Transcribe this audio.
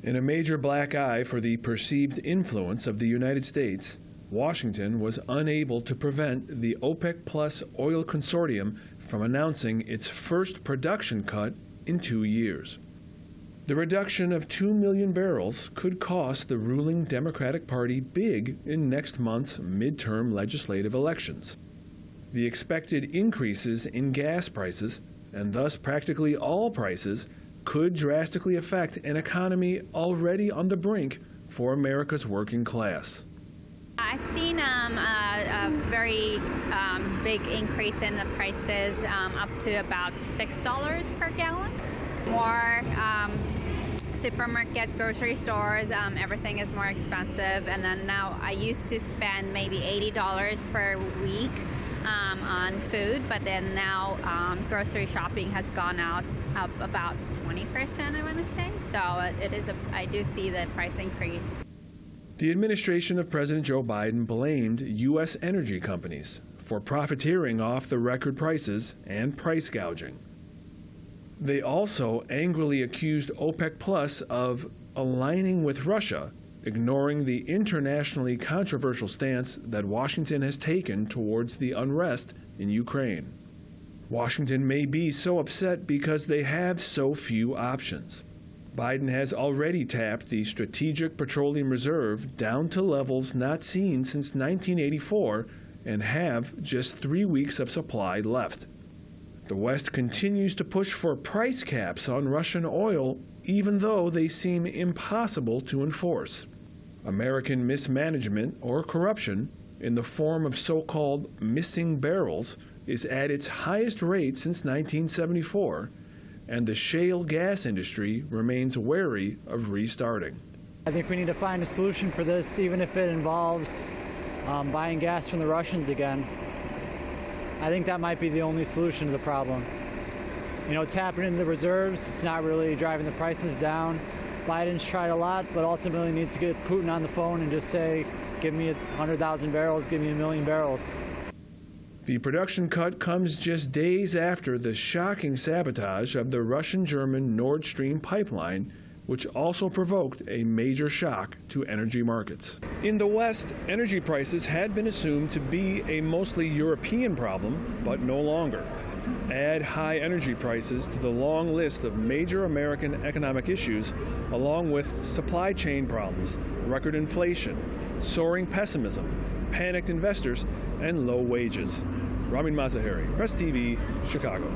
In a major black eye for the perceived influence of the United States, Washington was unable to prevent the OPEC Plus oil consortium from announcing its first production cut in 2 years. The reduction of 2 million barrels could cost the ruling Democratic Party big in next month's midterm legislative elections. The expected increases in gas prices, and thus practically all prices, could drastically affect an economy already on the brink for America's working class. I've seen a very big increase in the prices, up to about $6 per gallon. More supermarkets, grocery stores, everything is more expensive. And then now I used to spend maybe $80 per week on food, but then now grocery shopping has gone up about 20%, I want to say. So I do see the price increase. The administration of President Joe Biden blamed U.S. energy companies for profiteering off the record prices and price gouging. They also angrily accused OPEC Plus of aligning with Russia, ignoring the internationally controversial stance that Washington has taken towards the unrest in Ukraine. Washington may be so upset because they have so few options. Biden has already tapped the Strategic Petroleum Reserve down to levels not seen since 1984 and have just 3 weeks of supply left. The West continues to push for price caps on Russian oil, even though they seem impossible to enforce. American mismanagement or corruption in the form of so-called missing barrels is at its highest rate since 1974, and the shale gas industry remains wary of restarting. I think we need to find a solution for this, even if it involves buying gas from the Russians again. I think that might be the only solution to the problem. You know, tapping into the reserves, it's not really driving the prices down. Biden's tried a lot, but ultimately needs to get Putin on the phone and just say, give me 100,000 barrels, give me 1 million barrels. The production cut comes just days after the shocking sabotage of the Russian-German Nord Stream pipeline, which also provoked a major shock to energy markets. In the West, energy prices had been assumed to be a mostly European problem, but no longer. Add high energy prices to the long list of major American economic issues, along with supply chain problems, record inflation, soaring pessimism, panicked investors, and low wages. Ramin Mazaheri, Press TV, Chicago.